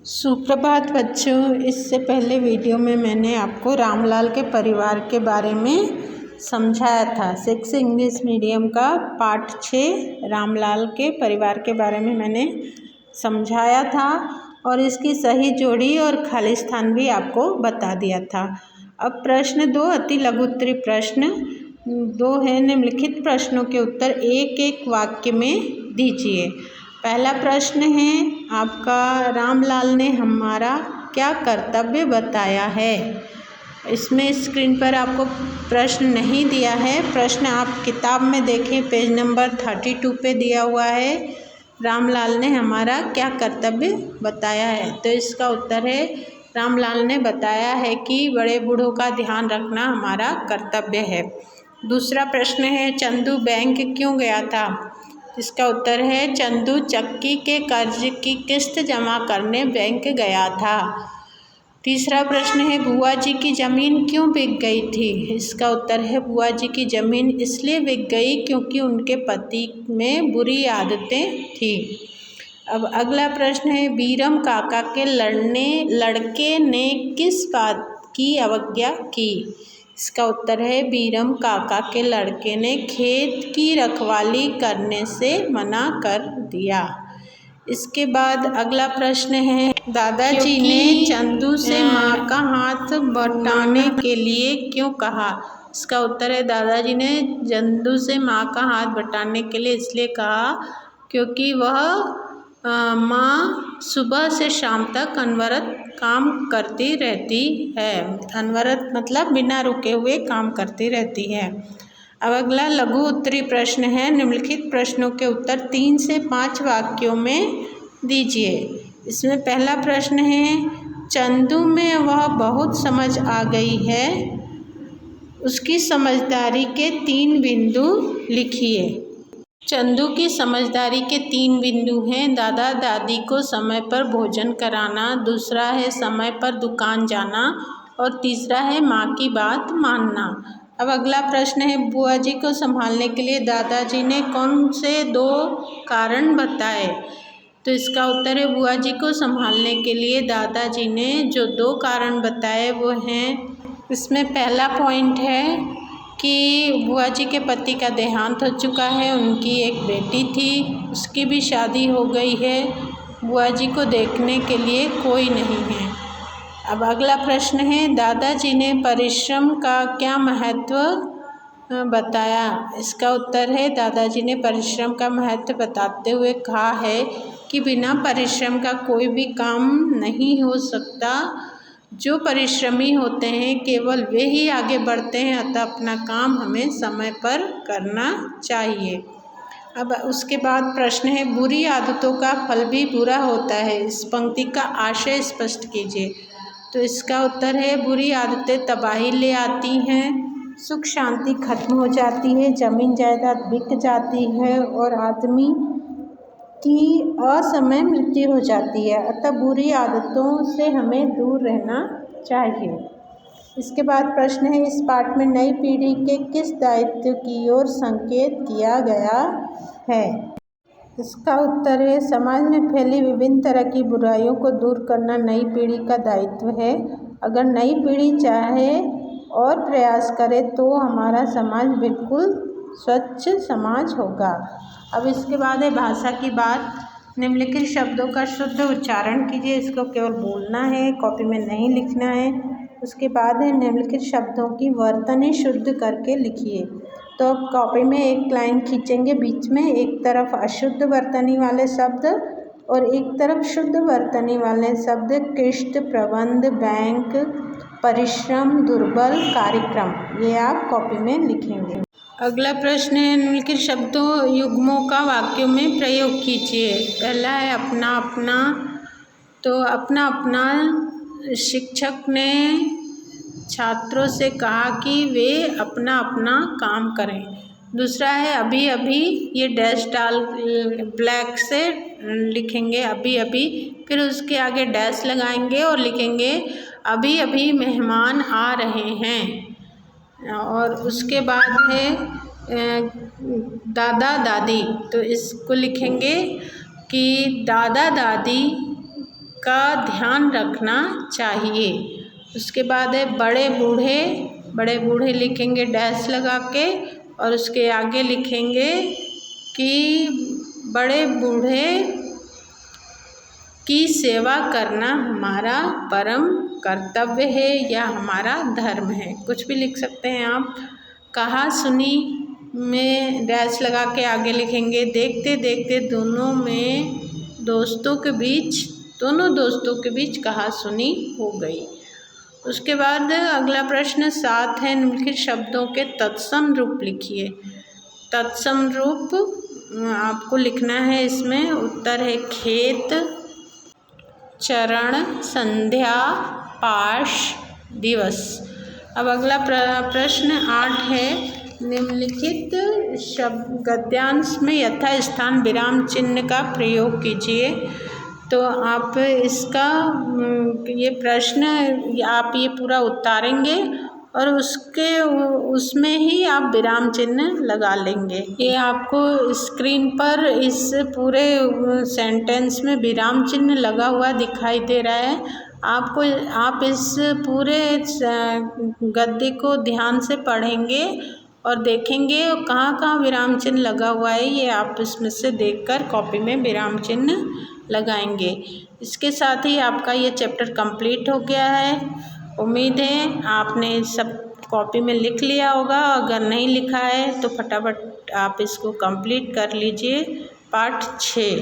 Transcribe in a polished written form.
सुप्रभात बच्चों। इससे पहले वीडियो में मैंने आपको रामलाल के परिवार के बारे में समझाया था। 6 इंग्लिश मीडियम का पार्ट 6 रामलाल के परिवार के बारे में मैंने समझाया था और इसकी सही जोड़ी और खाली स्थान भी आपको बता दिया था। अब प्रश्न 2 अति लघु उत्तरीय प्रश्न 2 है। निम्नलिखित प्रश्नों के उत्तर एक एक वाक्य में दीजिए। पहला प्रश्न है आपका, रामलाल ने हमारा क्या कर्तव्य बताया है। इसमें स्क्रीन पर आपको प्रश्न नहीं दिया है। प्रश्न आप किताब में देखें, पेज नंबर 32 पे दिया हुआ है। रामलाल ने हमारा क्या कर्तव्य बताया है। तो इसका उत्तर है, रामलाल ने बताया है कि बड़े बूढ़ों का ध्यान रखना हमारा कर्तव्य है। दूसरा प्रश्न है, चंदू बैंक क्यों गया था। इसका उत्तर है, चंदू चक्की के कर्ज की किस्त जमा करने बैंक गया था। तीसरा प्रश्न है, बुआ जी की ज़मीन क्यों बिक गई थी। इसका उत्तर है, बुआ जी की ज़मीन इसलिए बिक गई क्योंकि उनके पति में बुरी आदतें थी। अब अगला प्रश्न है, बीरम काका के लड़के ने किस बात की अवज्ञा की। इसका उत्तर है, बीरम काका के लड़के ने खेत की रखवाली करने से मना कर दिया। इसके बाद अगला प्रश्न है, दादाजी ने चंदू से माँ का हाथ बटाने के लिए क्यों कहा। इसका उत्तर है, दादाजी ने चंदू से माँ का हाथ बटाने के लिए इसलिए कहा क्योंकि वह माँ सुबह से शाम तक अनवरत काम करती रहती है। अनवरत मतलब बिना रुके हुए काम करती रहती है। अब अगला लघु उत्तरीय प्रश्न है। निम्नलिखित प्रश्नों के उत्तर 3 से 5 वाक्यों में दीजिए। इसमें पहला प्रश्न है, चंदू में वह बहुत समझ आ गई है। उसकी समझदारी के 3 बिंदु लिखिए। चंदू की समझदारी के 3 बिंदु हैं। दादा दादी को समय पर भोजन कराना, दूसरा है समय पर दुकान जाना और तीसरा है माँ की बात मानना। अब अगला प्रश्न है, बुआ जी को संभालने के लिए दादाजी ने कौन से 2 कारण बताए। तो इसका उत्तर है, बुआ जी को संभालने के लिए दादाजी ने जो 2 कारण बताए वो हैं, इसमें पहला पॉइंट है कि बुआ जी के पति का देहांत हो चुका है। उनकी एक बेटी थी, उसकी भी शादी हो गई है। बुआ जी को देखने के लिए कोई नहीं है। अब अगला प्रश्न है, दादाजी ने परिश्रम का क्या महत्व बताया। इसका उत्तर है, दादाजी ने परिश्रम का महत्व बताते हुए कहा है कि बिना परिश्रम का कोई भी काम नहीं हो सकता। जो परिश्रमी होते हैं केवल वे ही आगे बढ़ते हैं, अतः अपना काम हमें समय पर करना चाहिए। अब उसके बाद प्रश्न है, बुरी आदतों का फल भी बुरा होता है। इस पंक्ति का आशय स्पष्ट कीजिए। तो इसका उत्तर है, बुरी आदतें तबाही ले आती हैं, सुख शांति खत्म हो जाती है, जमीन जायदाद बिक जाती है और आदमी की असमय मृत्यु हो जाती है। अतः बुरी आदतों से हमें दूर रहना चाहिए। इसके बाद प्रश्न है, इस पाठ में नई पीढ़ी के किस दायित्व की ओर संकेत किया गया है। इसका उत्तर है, समाज में फैली विभिन्न तरह की बुराइयों को दूर करना नई पीढ़ी का दायित्व है। अगर नई पीढ़ी चाहे और प्रयास करे तो हमारा समाज बिल्कुल स्वच्छ समाज होगा। अब इसके बाद है भाषा की बात। निम्नलिखित शब्दों का शुद्ध उच्चारण कीजिए। इसको केवल बोलना है, कॉपी में नहीं लिखना है। उसके बाद है, निम्नलिखित शब्दों की वर्तनी शुद्ध करके लिखिए। तो अब कॉपी में एक लाइन खींचेंगे, बीच में एक तरफ अशुद्ध वर्तनी वाले शब्द और एक तरफ शुद्ध वर्तनी वाले शब्द, कृष्ट, प्रबंध, बैंक, परिश्रम, दुर्बल, कार्यक्रम, ये आप कॉपी में लिखेंगे। अगला प्रश्न है, निम्नलिखित शब्दों युग्मों का वाक्यों में प्रयोग कीजिए। पहला है अपना अपना। तो अपना अपना शिक्षक ने छात्रों से कहा कि वे अपना अपना काम करें। दूसरा है अभी अभी, ये डैश डाल ब्लैक से लिखेंगे अभी अभी, फिर उसके आगे डैश लगाएंगे और लिखेंगे अभी अभी मेहमान आ रहे हैं। और उसके बाद है दादा दादी। तो इसको लिखेंगे कि दादा दादी का ध्यान रखना चाहिए। उसके बाद है बड़े बूढ़े, बड़े बूढ़े लिखेंगे डैश लगा के और उसके आगे लिखेंगे कि बड़े बूढ़े की सेवा करना हमारा परम कर्तव्य है या हमारा धर्म है, कुछ भी लिख सकते हैं आप। कहा सुनी में डैश लगा के आगे लिखेंगे देखते देखते दोनों दोस्तों के बीच कहा सुनी हो गई। उसके बाद अगला प्रश्न 7 है, निम्नलिखित शब्दों के तत्सम रूप लिखिए। तत्सम रूप आपको लिखना है, इसमें उत्तर है खेत, चरण, संध्या, पाश, दिवस। अब अगला प्रश्न 8 है, निम्नलिखित शब्द गद्यांश में यथा स्थान विराम चिन्ह का प्रयोग कीजिए। तो आप इसका ये प्रश्न आप ये पूरा उतारेंगे और उसमें ही आप विराम चिन्ह लगा लेंगे। ये आपको स्क्रीन पर इस पूरे सेंटेंस में विराम चिन्ह लगा हुआ दिखाई दे रहा है। आप इस पूरे गद्य को ध्यान से पढ़ेंगे और देखेंगे कहाँ कहाँ विराम चिन्ह लगा हुआ है, ये आप इसमें से देखकर कॉपी में विराम चिन्ह लगाएंगे। इसके साथ ही आपका ये चैप्टर कंप्लीट हो गया है। उम्मीद है आपने सब कॉपी में लिख लिया होगा, अगर नहीं लिखा है तो फटाफट आप इसको कंप्लीट कर लीजिए। पाठ 6।